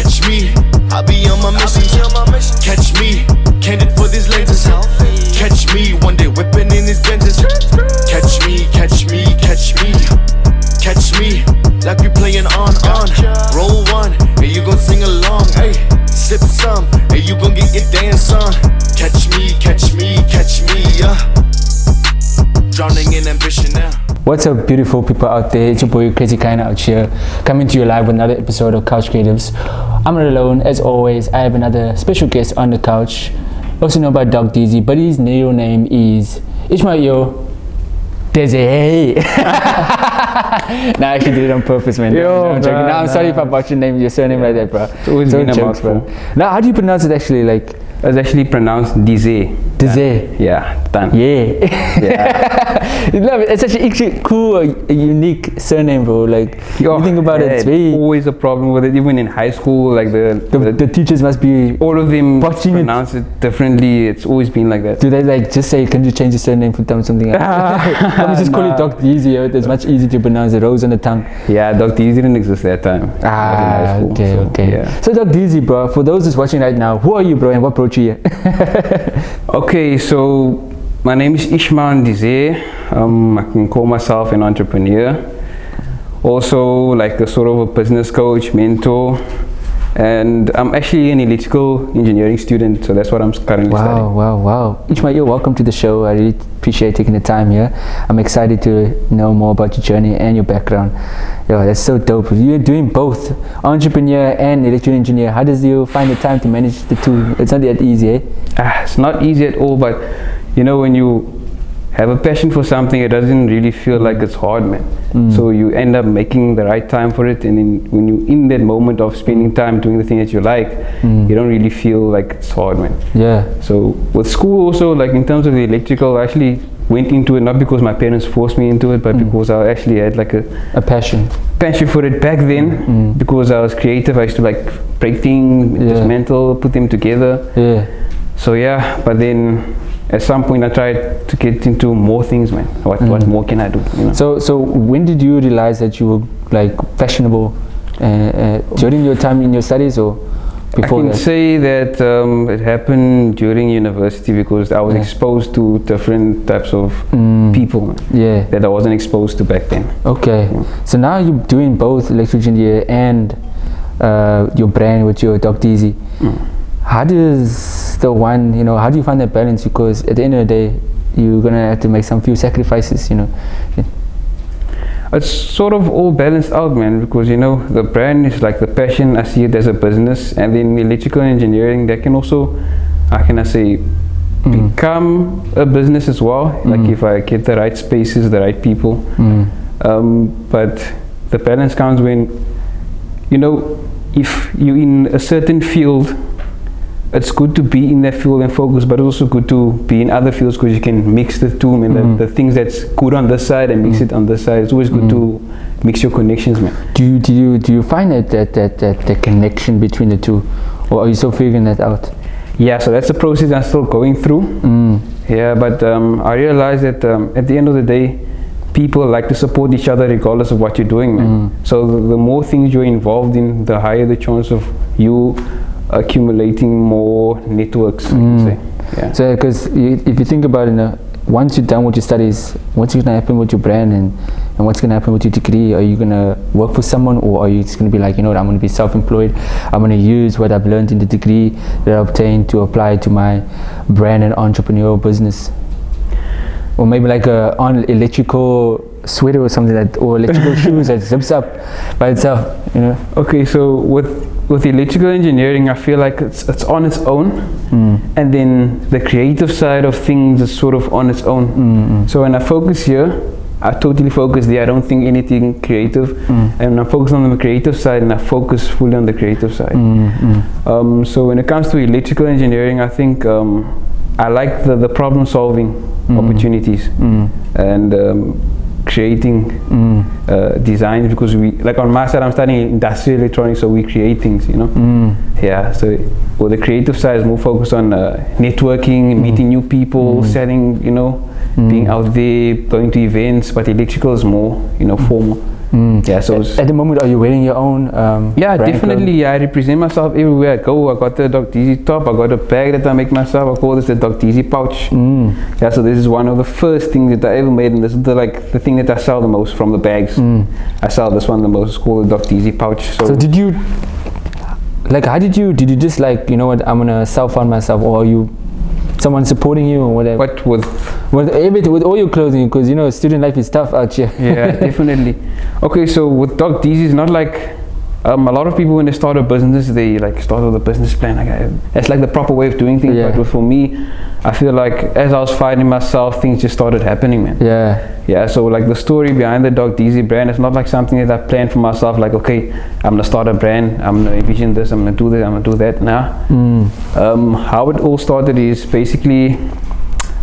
Catch me, I'll be on my mission. Catch me, candid for these lenses. Catch me, one day whipping in these Benzes. Catch me, catch me, catch me. Catch me, like we playing on. Roll one, and you gon' sing along. Hey, sip some, and you gon' get your dance on. Catch me, catch me, catch me, drowning in ambition now. What's up, beautiful people out there? It's your boy Crazy Kinda out here, coming to you live with another episode of Couch Creatives. I'm not alone, as always. I have another special guest on the couch, also known by Doc.Deazy, but his real name is Ishmael. Ndizeye. Nah, I actually did it on purpose, man. I'm joking. I'm sorry if I botched your surname like that, bro. It's always been jokes, bro. Now, how do you pronounce it actually? Like, it's actually pronounced Ndizeye. Ndizeye. Yeah, done. Yeah. Love it. It's such a cool, a unique surname, bro. Like, you think about it, it's very... always a problem with it. Even in high school, like the teachers must be... all of them pronounce it differently. It's always been like that. Do they like just say, can you change your surname for something else? Let me just call it Doc.Deazy. It's much easier to pronounce. It rolls on the tongue. Yeah, Doc.Deazy didn't exist that time. Okay. Yeah. So Doc.Deazy, bro, for those who's watching right now, who are you, bro, and what brought you here? Okay, so my name is Ishmael Ndizeye. I can call myself an entrepreneur, also like a sort of a business coach, mentor, and I'm actually an electrical engineering student, so that's what I'm currently studying. Wow. Ishmael, welcome to the show. I really appreciate taking the time here. I'm excited to know more about your journey and your background. Yo, that's so dope. You're doing both, entrepreneur and electrical engineer. How does you find the time to manage the two? It's not that easy, eh? It's not easy at all, but you know, when you have a passion for something, it doesn't really feel like it's hard, man. So you end up making the right time for it, and then when you're in that moment of spending time doing the thing that you like, you don't really feel like it's hard, man. Yeah. So with school also, like in terms of the electrical, I actually went into it not because my parents forced me into it, but because I actually had like a passion for it back then, because I was creative. I used to like break things, dismantle, put them together. Yeah. So yeah, but then at some point I tried to get into more things, man. What more can I do, you know? So when did you realize that you were like fashionable during your time in your studies or before? I can say that it happened during university because I was exposed to different types of people, man, that I wasn't exposed to back then. Okay. So now you're doing both electrical engineer and your brand with your Doc.Deazy. How does how do you find that balance? Because at the end of the day, you're gonna have to make some few sacrifices, you know. It's sort of all balanced out, man, because you know, the brand is like the passion. I see it as a business, and then electrical engineering, that can also, how can I say, become a business as well, like if I get the right spaces, the right people. But the balance comes when, you know, if you're in a certain field, it's good to be in that field and focus, but it's also good to be in other fields because you can mix the two, and the things that's good on this side and mix it on this side. It's always good to mix your connections, man. Do you find that connection between the two, or are you still figuring that out? Yeah, so that's the process I'm still going through. Yeah, but I realize that at the end of the day, people like to support each other regardless of what you're doing, man. So the more things you're involved in, the higher the chance of you accumulating more networks, I can say. Yeah. So because if you think about it, once you're done with your studies, what's going to happen with your brand and what's going to happen with your degree? Are you going to work for someone, or are you just going to be like, you know what, I'm going to be self-employed, I'm going to use what I've learned in the degree that I obtained to apply to my brand and entrepreneurial business? Or maybe like an electrical sweater or something or electrical shoes that zips up by itself, you know? Okay, so with electrical engineering, I feel like it's on its own, and then the creative side of things is sort of on its own. So when I focus here, I totally focus there. I don't think anything creative, and I focus on the creative side, and I focus fully on the creative side. So when it comes to electrical engineering, I think I like the problem solving opportunities and creating designs, because we, like on my side, I'm studying industrial electronics, so we create things, you know. Yeah, so the creative side is more focused on networking, meeting new people, selling, you know, being out there, going to events, but electrical is more, you know, formal. Yeah, so at the moment, are you wearing your own? yeah, brand definitely. I represent myself everywhere I go. I got the Doc.Deazy top. I got a bag that I make myself. I call this the Doc.Deazy pouch. Yeah, so this is one of the first things that I ever made, and this is the thing that I sell the most from the bags. I sell this one the most. It's called the Doc.Deazy pouch. So did you, like, how did you just like, you know what, I'm gonna self-fund myself, or are you someone supporting you or whatever? What with everything, with all your clothing, because you know student life is tough out here. yeah, definitely. Okay, so with Doc.Deazy, it's not like a lot of people when they start a business, they like start with a business plan. Like it's like the proper way of doing things. Yeah. But for me, I feel like as I was finding myself, things just started happening, man. Yeah. So like the story behind the Doc.Deazy brand, it's not like something that I planned for myself. Like, okay, I'm gonna start a brand. I'm gonna envision this. I'm gonna do this. I'm gonna do that. Now, how it all started is basically,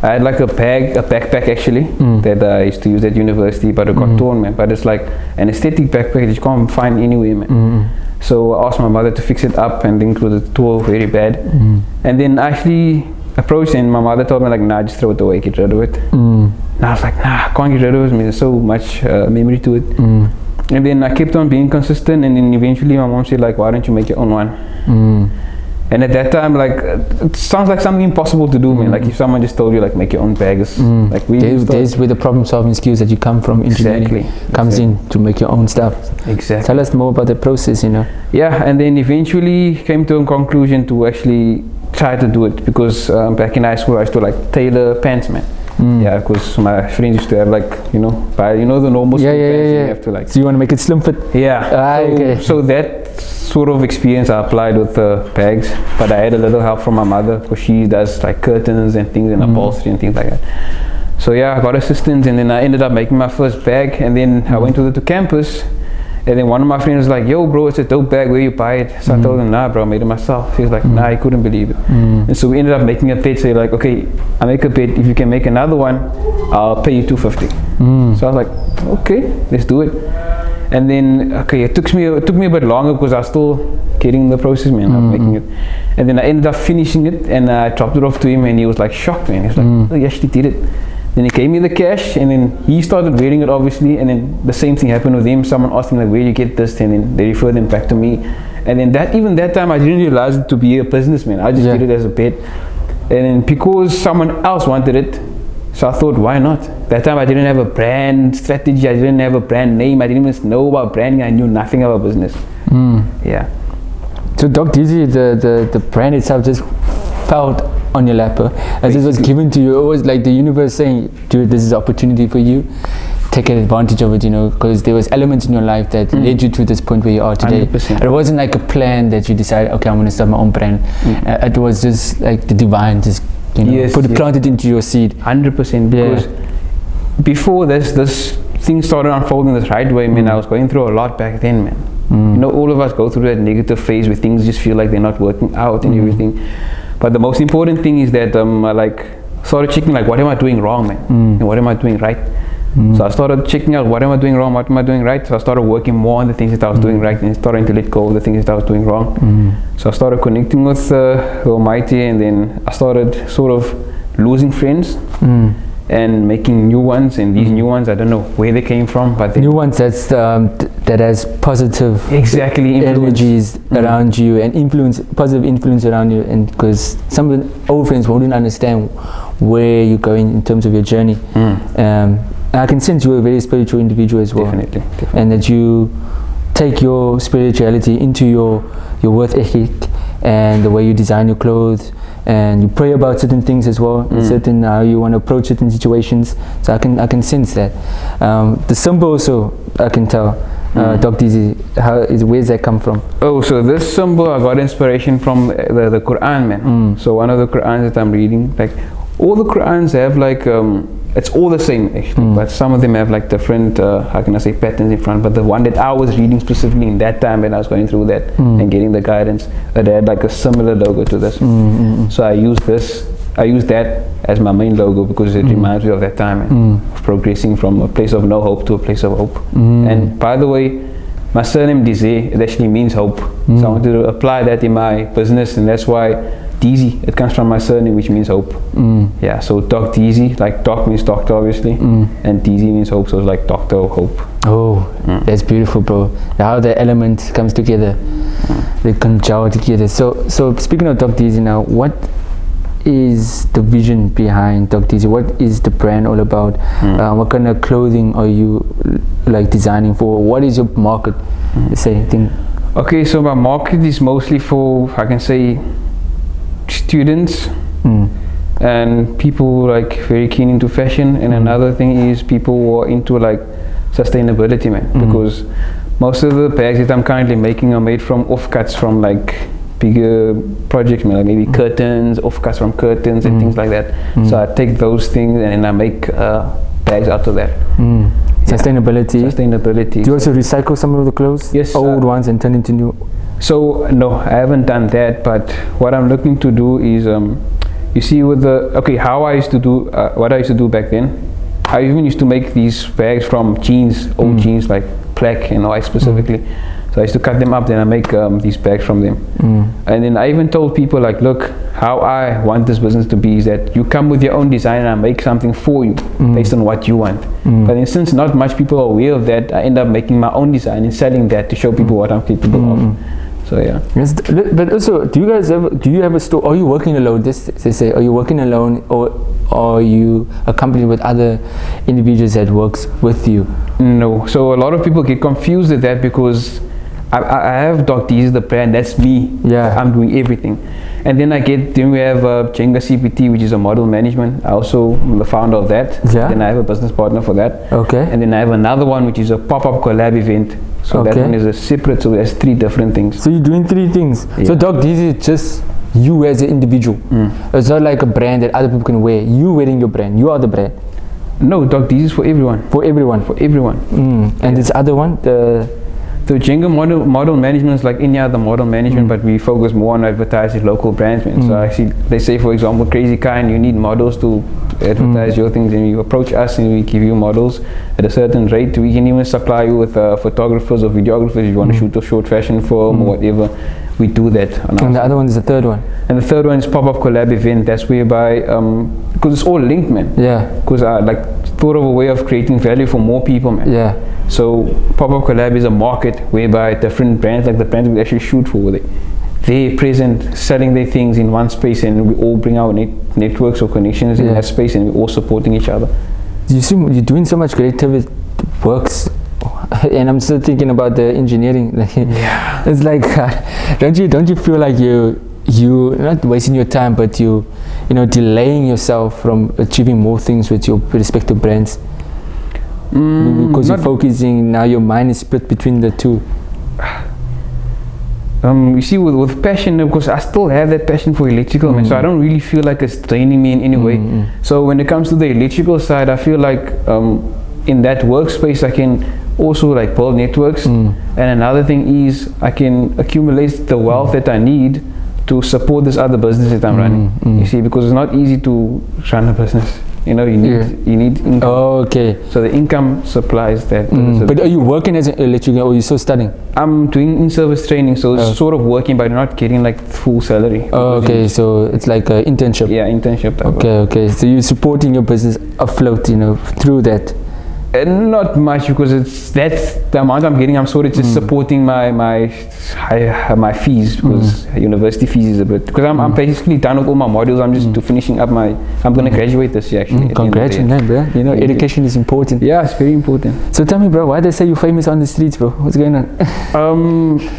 I had like a backpack actually, that I used to use at university, but it got torn, man. But it's like an aesthetic backpack that you can't find anywhere, man. So I asked my mother to fix it up, and then it was tore very bad. And then I actually approached, and my mother told me like, nah, just throw it away, get rid of it. And I was like, nah, I can't get rid of it. I mean, there's so much memory to it. And then I kept on being consistent, and then eventually my mom said like, why don't you make your own one? And at that time, like, it sounds like something impossible to do, man. Like if someone just told you like, make your own bags, like there's where the problem-solving skills that you come from, engineering, comes in to make your own stuff. Exactly. Tell us more about the process, you know. Yeah, and then eventually came to a conclusion to actually try to do it, because back in high school I used to like tailor pants, man. Yeah, because my friends used to have like, you know, the normal school pants, you have to like. So you want to make it slim fit? Yeah. So that sort of experience I applied with the bags, but I had a little help from my mother, because she does like curtains and things and upholstery and things like that. So yeah, I got assistance, and then I ended up making my first bag, and then I went to campus. And then one of my friends was like, yo bro, it's a dope bag, where you buy it? So I told him, nah bro, I made it myself. He was like, nah, he couldn't believe it. And so we ended up making a bet, say like, okay, I make a bet, if you can make another one, I'll pay you $250. So I was like, okay, let's do it. And then, okay, it took me a bit longer, because I was still getting the process, man, of making it. And then I ended up finishing it, and I dropped it off to him, and he was like shocked, man. He was like, oh, you actually did it. Then he gave me the cash, and then he started wearing it, obviously, and then the same thing happened with him. Someone asked him like, where you get this, and then they referred them back to me. And then even that time I didn't realize it to be a businessman. I just did it as a bet. And then because someone else wanted it, so I thought, why not? That time I didn't have a brand strategy, I didn't have a brand name, I didn't even know about branding, I knew nothing about business. Yeah. So Doc.Deazy, the brand itself just felt on your lap, as it was given to you. It was like the universe saying, dude, this is an opportunity for you, take advantage of it, you know, because there was elements in your life that led you to this point where you are today. 100%. It wasn't like a plan that you decided, okay, I'm going to start my own brand. It was just like the divine just, you know, planted into your seed. 100%. Because before this thing started unfolding this right way, man, I was going through a lot back then, man. You know, all of us go through that negative phase where things just feel like they're not working out and everything. But the most important thing is that I like started checking like, what am I doing wrong, man, and what am I doing right? So I started checking out, what am I doing wrong, what am I doing right? So I started working more on the things that I was doing right, and starting to let go of the things that I was doing wrong. So I started connecting with the Almighty, and then I started sort of losing friends and making new ones. And these new ones, I don't know where they came from, but new ones that has positive energies around you, and positive influence around you. And because some of the old friends wouldn't understand where you're going in terms of your journey. I can sense you're a very spiritual individual as well. Definitely. And that you take your spirituality into your work ethic and the way you design your clothes, and you pray about certain things as well, certain how you want to approach certain situations. So I can sense that. The symbol also, I can tell. Doc.Deazy, where's that come from? Oh, so this symbol I got inspiration from the Quran, man. So one of the Qurans that I'm reading, like all the Qurans have like it's all the same actually, but some of them have like different how can I say, patterns in front. But the one that I was reading specifically in that time when I was going through that and getting the guidance, that had like a similar logo to this. So I used that as my main logo, because it reminds me of that time, of progressing from a place of no hope to a place of hope. And by the way, my surname Ndizeye, it actually means hope. So I wanted to apply that in my business, and that's why Deezy. It comes from my surname, which means hope. Yeah, so Doc.Deazy, like Doc means doctor, obviously, and Deezy means hope, so it's like doctor of hope. Oh, that's beautiful, bro. How the element comes together, they conjure together. So speaking of Doc.Deazy now, what is the vision behind Doc.Deazy? What is the brand all about? What kind of clothing are you like designing for? What is your market? Say thing. Okay, so my market is mostly for, I can say, students and people like very keen into fashion, and another thing is people who are into like sustainability, man, because most of the bags that I'm currently making are made from offcuts from like bigger projects, man, like maybe curtains, offcuts from curtains and things like that. So I take those things and then I make bags out of that. Sustainability. Do you also recycle some of the clothes? Yes. Old ones and turn into new? So no, I haven't done that, but what I'm looking to do is, you see with the, how I used to do, what I used to do back then, I even used to make these bags from jeans, old jeans, like black and white specifically. So I used to cut them up, then I make these bags from them. And then I even told people like, look, how I want this business to be is that you come with your own design and I make something for you based on what you want. But then since not much people are aware of that, I end up making my own design and selling that to show people what I'm capable of. So yeah. Yes, but also, do you have a store? Are you working alone? They say, are you working alone, or are you accompanied with other individuals that works with you? No. So a lot of people get confused with that because I have Doc.Deazy, the brand, that's me. Yeah. I'm doing everything. And then we have Jenga CPT, which is a model management. I also am the founder of that. Yeah. Then I have a business partner for that. Okay. And then I have another one, which is a pop-up collab event. So that one is a separate, so there's 3 different things. So you're doing 3 things. Yeah. So Doc.Deazy is just you as an individual. It's not like a brand that other people can wear. You wearing your brand. You are the brand. No, Doc.Deazy is for everyone. For everyone. For everyone. And this other one, the Jenga model management is like any other model management, but we focus more on advertising local brands. So actually, they say, for example, Crazy Kind, you need models to advertise your things, and you approach us and we give you models at a certain rate. We can even supply you with photographers or videographers if you want to shoot a short fashion film or whatever. We do that. And the other one is the third one. And the third one is pop-up collab event. That's whereby, because it's all linked, man. Yeah. Because I like thought of a way of creating value for more people, man. Yeah. So pop-up collab is a market whereby different brands, like the brands we actually shoot for, they're present, selling their things in one space, and we all bring our networks or connections in that space, and we're all supporting each other. You see, you're doing so much creative works, and I'm still thinking about the engineering. Yeah. It's like, don't you feel like you not wasting your time, but you delaying yourself from achieving more things with your respective brands? Because you're focusing now, your mind is split between the two. You see, with passion, because I still have that passion for electrical, man, so I don't really feel like it's draining me in any way. So when it comes to the electrical side, I feel like in that workspace I can also like build networks, and another thing is I can accumulate the wealth that I need to support this other business that I'm running. You see, because it's not easy to run a business. You need income. Oh, okay. So the income supplies that. But are you working as an electrician, or are you still studying? I'm doing in-service training, so it's sort of working, but not getting like full salary. Oh, okay. So it's like an internship. Yeah, internship. Okay. So you're supporting your business afloat, through that. Not much, because that's the amount I'm getting. I'm sort of just supporting my fees, because university fees is a bit, because I'm basically done with all my modules. I'm just finishing up I'm going to graduate this year actually. Congratulations, bro. Education is important. Yeah, it's very important. So tell me, bro, why they say you're famous on the streets, bro? What's going on?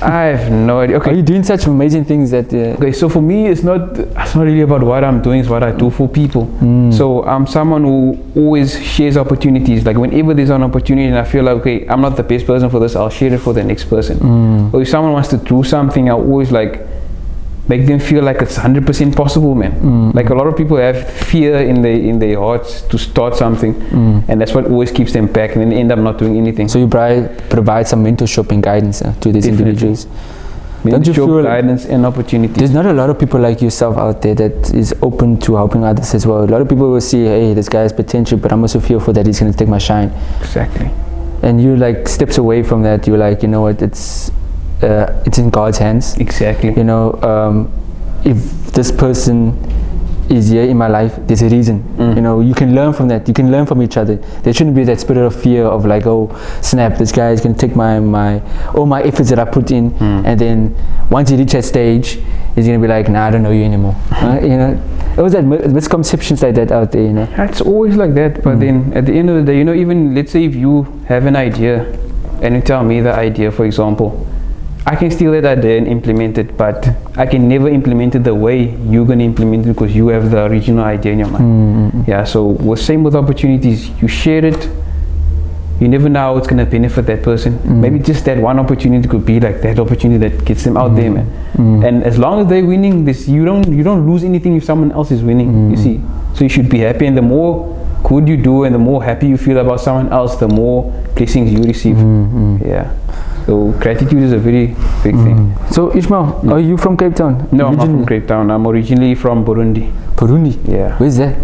I have no idea. Okay. Are you doing such amazing things that? Okay, so for me, it's not really about what I'm doing. It's what I do for people. So I'm someone who always shares opportunities. Like whenever there's an opportunity and I feel like, okay, I'm not the best person for this, I'll share it for the next person. Or if someone wants to do something, I'll always like make them feel like it's 100% possible, man. Like a lot of people have fear in their hearts to start something, and that's what always keeps them back, and then they end up not doing anything. So you provide some mentorship and guidance to these individuals. Don't you feel guidance and opportunities? There's not a lot of people like yourself out there that is open to helping others as well. A lot of people will see, hey, this guy has potential, but I'm also fearful that he's going to take my shine. Exactly. And you like steps away from that. You're like, you know what, it's in God's hands. Exactly. if this person is here in my life, there's a reason. You know, you can learn from that. You can learn from each other. There shouldn't be that spirit of fear of like, oh snap, this guy is gonna take all my efforts that I put in, and then once you reach that stage, he's gonna be like, nah, I don't know you anymore. You know, there was that misconceptions like that out there. You know, It's always like that. But then at the end of the day, you know, even let's say if you have an idea and you tell me the idea, for example, I can steal that idea and implement it, but I can never implement it the way you're going to implement it because you have the original idea in your mind. Yeah, so same with opportunities. You share it, you never know how it's going to benefit that person. Maybe just that one opportunity could be like that opportunity that gets them out there, man. And as long as they're winning, you don't lose anything if someone else is winning, you see. So you should be happy, and the more good you do and the more happy you feel about someone else, the more blessings you receive. Yeah. So gratitude is a very big thing. So Ishmael, are you from Cape Town? No, I'm not from Cape Town. I'm originally from Burundi. Burundi? Yeah. Where's that?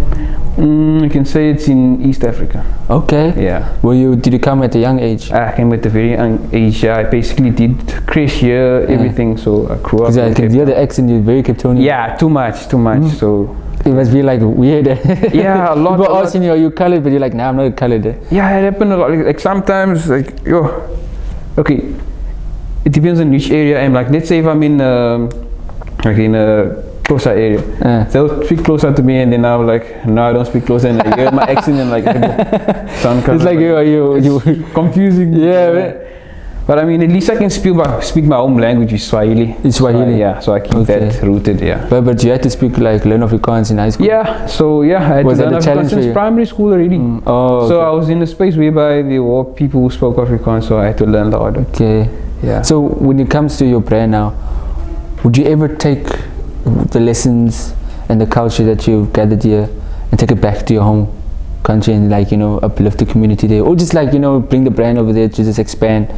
You can say it's in East Africa. Okay. Yeah. Did you come at a young age? I came at a very young age. I basically did crash here, everything. So I grew up. Because I can hear the accent, you're very Cape Townian. Yeah, too much. So it must be like weird. Yeah, a lot. People asking you, are you colored? But you're like, nah, I'm not colored. Yeah, it happened a lot. Like sometimes, like, okay, it depends on which area I'm. Like, let's say if I'm in a closer area, they'll speak closer to me, and then I'm like, no, I don't speak closer, and I hear my accent and like, it's like you confusing. Yeah. But I mean, at least I can speak my own language, which is Swahili. It's Swahili. So, yeah, so I keep that rooted. Yeah. But you had to speak learn Afrikaans in high school. Yeah. So yeah, I had Was to that learn a challenge Afrikaans since primary school already. So I was in a space whereby there were people who spoke Afrikaans, so I had to learn the order. Okay. Yeah. So when it comes to your brand now, would you ever take the lessons and the culture that you've gathered here and take it back to your home country and uplift the community there, or just bring the brand over there to just expand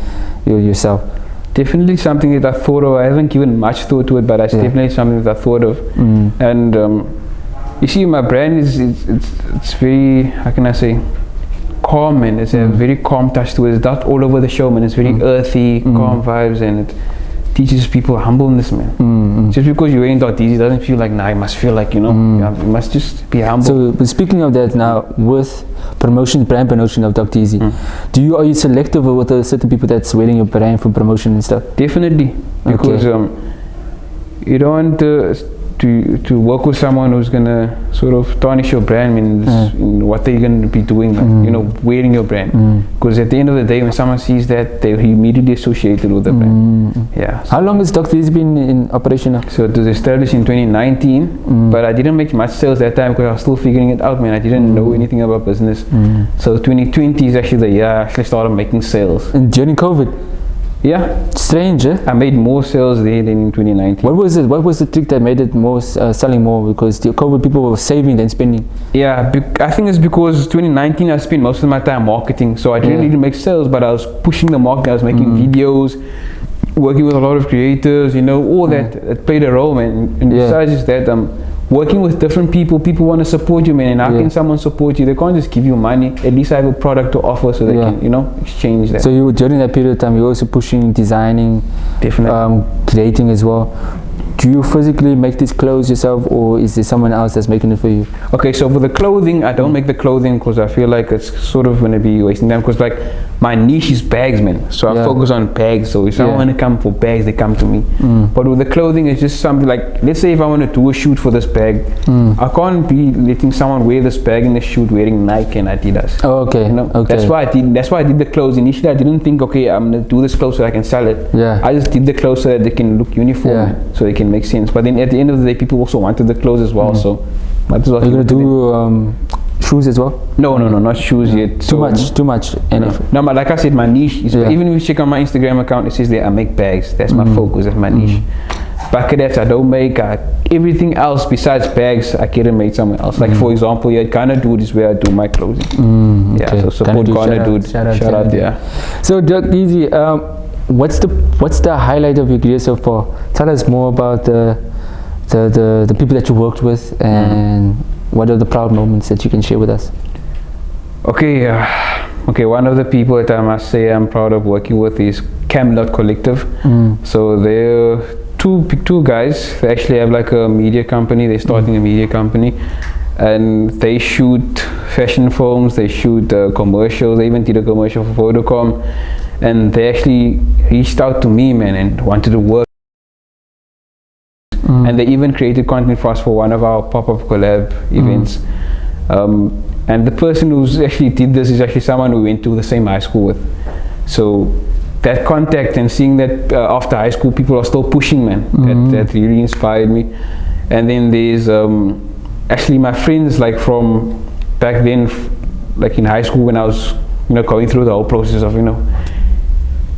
yourself? Definitely something that I thought of. I haven't given much thought to it, but it's definitely something that I thought of. And you see, my brand it's very, how can I say, calm, and it's a very calm touch to it. It's not all over the show, man. It's very earthy, calm vibes, and it teaches people humbleness, man. Just because you're wearing Doc.Deazy doesn't feel like, nah, you must feel like, you must just be humble. So, but speaking of that now, with brand promotion of Doc.Deazy, are you selective with certain people that's wearing your brand for promotion and stuff? Definitely, because you don't want to work with someone who's gonna sort of tarnish your brand in what they're gonna be doing, wearing your brand. Because at the end of the day, when someone sees that, they immediately associate it with the brand. Yeah. How long has Doc.Deazy been in operation now? So it was established in 2019, but I didn't make much sales that time because I was still figuring it out, man. I didn't know anything about business. So 2020 is actually the year I actually started making sales. And during COVID? Yeah. Strange, eh? I made more sales there than in 2019. What was it? What was the trick that made it more selling more? Because the COVID people were saving than spending. Yeah, I think it's because 2019 I spent most of my time marketing, so I didn't need to make sales, but I was pushing the market. I was making videos, working with a lot of creators, all that. It played a role, man. And besides that, working with different people want to support you, man. And how can someone support you? They can't just give you money. At least I have a product to offer, so they can, exchange that. So during that period of time, you're also pushing, designing, creating as well. Do you physically make these clothes yourself, or is there someone else that's making it for you? Okay, so for the clothing, I don't make the clothing because I feel like it's sort of going to be wasting time, because like my niche is bags, man. So I focus on bags. So if someone want to come for bags, they come to me. But with the clothing, it's just something like, let's say if I want to do a shoot for this bag, I can't be letting someone wear this bag in the shoot wearing Nike and Adidas. Oh, okay. That's why I did the clothes. Initially, I didn't think, okay, I'm going to do this clothes so I can sell it. I just did the clothes so that they can look uniform, so they can make sense. But then at the end of the day, people also wanted the clothes as well. So might as well. Are you gonna do shoes as well? No, not shoes yet. Too much. No, but like I said, my niche is even if you check on my Instagram account, it says there I make bags. That's my focus. That's my niche. Buckets I don't make. Everything else besides bags I can make somewhere else. Like for example, Ghana Dude is where I do my clothing. So support Ghana Dude. Shout out. So Doc.Deazy, what's the highlight of your career so far? Tell us more about the people that you worked with, and what are the proud moments that you can share with us? Okay, one of the people that I must say I'm proud of working with is Camelot Collective. So they're two guys. They actually have like a media company. They're starting a media company, and they shoot fashion films. They shoot commercials. They even did a commercial for Vodacom, and they actually reached out to me, man, and wanted to work. And they even created content for us for one of our pop-up collab events. And the person who's actually did this is actually someone we went to the same high school with. So that contact and seeing that after high school people are still pushing, man, that really inspired me. And then there's actually my friends, like from back then, like in high school when I was, you know, going through the whole process of, you know,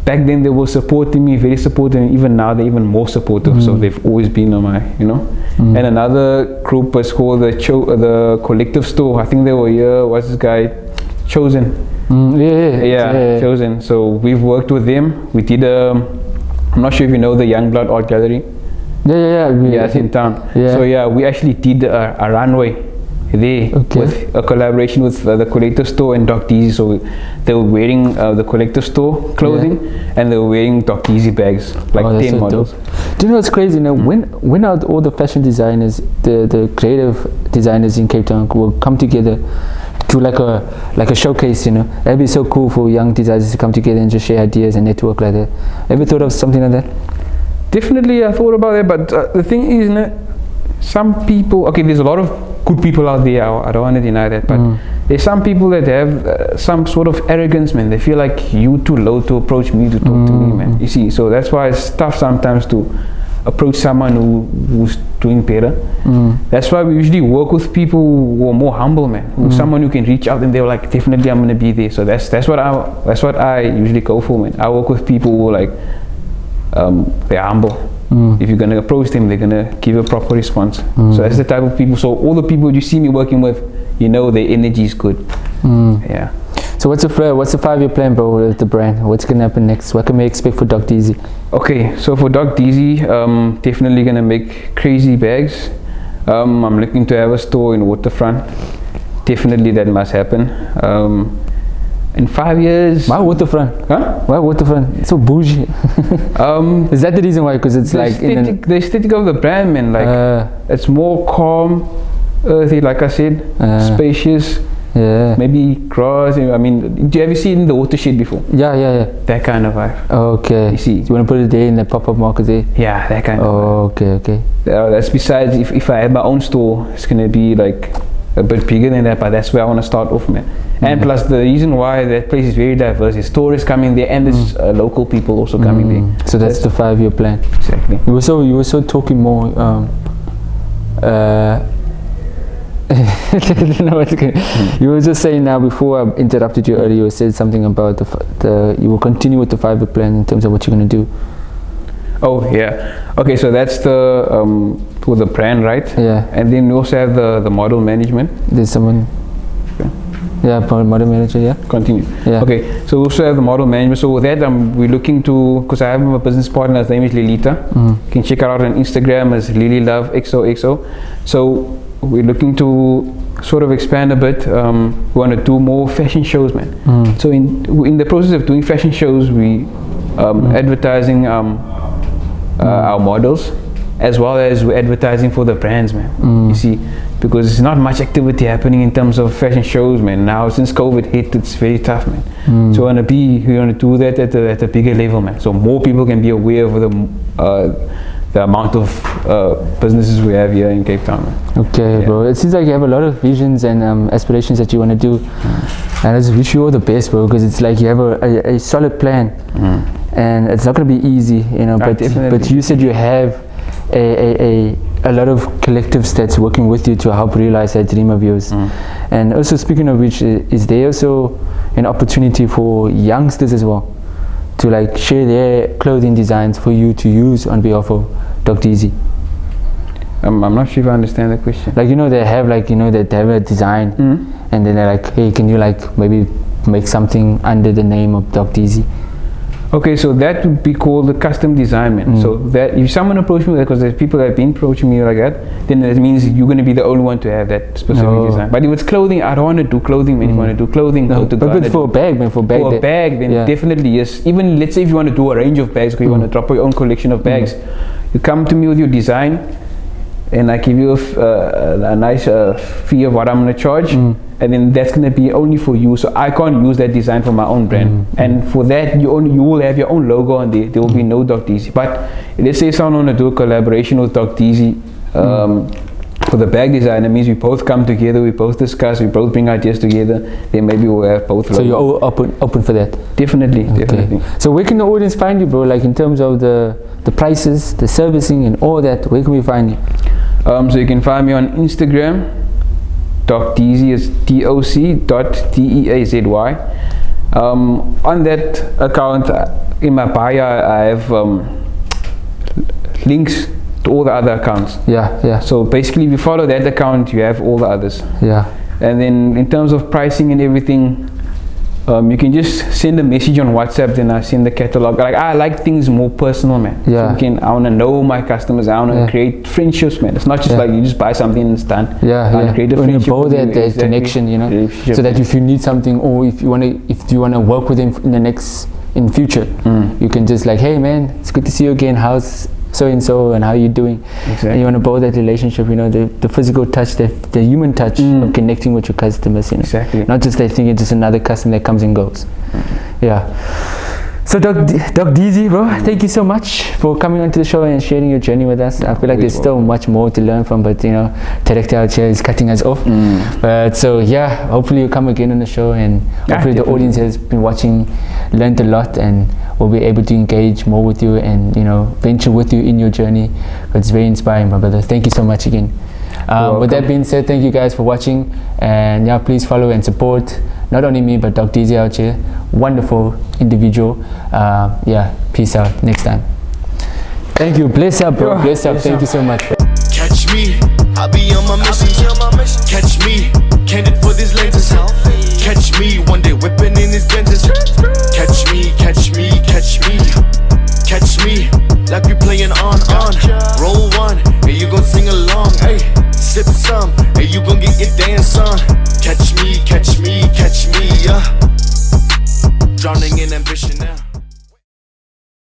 back then they were supporting me, very supportive, and even now they're even more supportive. So they've always been on my, you know. And another group was called the Collective Store. I think they were here. What's this guy? Chosen. Yeah, Chosen. So we've worked with them. We did I'm not sure if you know the Youngblood Art Gallery. Yeah, it's in town. So yeah, we actually did a runway there with a collaboration with the Collective Store and Doc.Deazy. So they were wearing the Collective Store clothing, and they were wearing Doc.Deazy bags, like 10 models. Dope. Do you know what's crazy? You know, when are all the fashion designers, the creative designers in Cape Town will come together to like a showcase? You know, that'd be so cool for young designers to come together and just share ideas and network like that. Ever thought of something like that? Definitely, I thought about it, but the thing is, some people, okay, there's a lot of good people out there, I don't want to deny that, but there's some people that have some sort of arrogance, man. They feel like you too low to approach me, to talk to me, man. You see, so that's why it's tough sometimes to approach someone who's doing better. That's why we usually work with people who are more humble, man. Someone who can reach out and they're like, definitely I'm gonna be there. So that's what I usually go for, man. I work with people who are like, they're humble. If you're gonna approach them, they're gonna give a proper response. So that's the type of people. So all the people you see me working with, you know, their energy is good. Yeah. So what's the 5-year plan, bro, with the brand? What's gonna happen next? What can we expect for Doc.Deazy? Okay, so for Doc.Deazy, definitely gonna make crazy bags. I'm looking to have a store in Waterfront. Definitely that must happen. In 5 years. Why Waterfront? Huh? Why Waterfront? It's so bougie. Is that the reason why? Because it's like the aesthetic of the brand, man. Like it's more calm, earthy, like I said, spacious. Yeah. Maybe grass. I mean, do you ever see it in the watershed before? Yeah. That kind of vibe. Okay. You see? You want to put it there in the pop-up market there? Yeah, that kind of vibe. Okay. That's besides, if I had my own store, it's gonna be like a bit bigger than that, but that's where I want to start off, man. And plus the reason why that place is very diverse is tourists coming there, and there's local people also coming there. So that's the 5-year plan. Exactly. You were so talking more you were just saying now, before I interrupted you earlier, you said something about you will continue with the 5-year plan in terms of what you're going to do. Oh yeah. Okay, so that's the for the brand, right? Yeah. And then we also have the model management. There's someone. Yeah, model manager. Yeah. Continue. Yeah. Okay, so we also have the model management. So with that, we're looking to, because I have a business partner. His name is Lilita. You can check her out on Instagram as LilyLoveXOXO. So we're looking to sort of expand a bit. We want to do more fashion shows, man. So in the process of doing fashion shows, we advertising our models, as well as we're advertising for the brands, man. You see, because there's not much activity happening in terms of fashion shows, man. Now since COVID hit, it's very tough, man. So we want to do that at a bigger level, man. So more people can be aware of the amount of businesses we have here in Cape Town, man. Okay, bro. It seems like you have a lot of visions and aspirations that you want to do, and I just wish you all the best, bro. Because it's like you have a solid plan, and it's not gonna be easy, you know. But you said you have a lot of collectives that's working with you to help realize that dream of yours. And also, speaking of which, is there also an opportunity for youngsters as well to like share their clothing designs for you to use on behalf of Doc.Deazy? I'm not sure if I understand the question. Like, you know, they have like, you know, they have a design, and then they're like, hey, can you like maybe make something under the name of Doc.Deazy? Okay, so that would be called the custom design, man. So that if someone approached me, because there's people that have been approaching me like that, then that means you're going to be the only one to have that specific design. But if it's clothing, I don't want to do clothing, man. If you want to do clothing, go to but for a bag, man, for a bag, then definitely yes. Even let's say if you want to do a range of bags, because you want to drop your own collection of bags, You come to me with your design, and I give you a nice fee of what I'm gonna charge, and then that's gonna be only for you. So I can't use that design for my own brand. And for that, you will have your own logo on there. There will be no Doc.Deazy. But let's say someone wanna do a collaboration with Doc.Deazy for the bag design. That means we both come together, we both discuss, we both bring ideas together. Then maybe we'll have both. So you're all open for that? Definitely, definitely. So where can the audience find you, bro? Like in terms of the prices, the servicing, and all that. Where can we find you? So you can find me on Instagram. Doc.Deazy is DOC.DEAZY. On that account, in my bio, I have links to all the other accounts. Yeah. So basically, if you follow that account, you have all the others. Yeah. And then in terms of pricing and everything, you can just send a message on WhatsApp, then I send the catalog. Like, I like things more personal, man. Yeah. So I want to know my customers. I want to create friendships, man. It's not just like you just buy something and it's done. Yeah. I want to create a when you friendship. build that connection, you know, so that if you need something, or if you wanna work with him in future, you can just like, hey man, it's good to see you again. How's so and so, and how you doing? Exactly. And you want to build that relationship, you know, the physical touch, the human touch of connecting with your customers, you know. Exactly. Not just that thing, it's just another customer that comes and goes. Yeah. So Doc.Deazy, bro, thank you so much for coming onto the show and sharing your journey with us. I feel like there's still much more to learn from, but you know, director out here is cutting us off. But so yeah, hopefully you'll come again on the show, and hopefully the audience has been watching, learned a lot, and will be able to engage more with you and, you know, venture with you in your journey. It's very inspiring, my brother. Thank you so much again. With that being said, thank you guys for watching, and yeah, please follow and support not only me but Doc.Deazy out here. Wonderful individual. Yeah, peace out. Next time. Thank you. Bless up, bro. Bless up. Thank you so much. Catch me, I'll be on my mission. Catch me, candid for these lenses. Catch me, one day whipping in his Benzes. Catch me, catch me, catch me. Catch me, like we playing on. Roll one, and you gon' sing along. Hey, sip some, and you gon' get your dance on.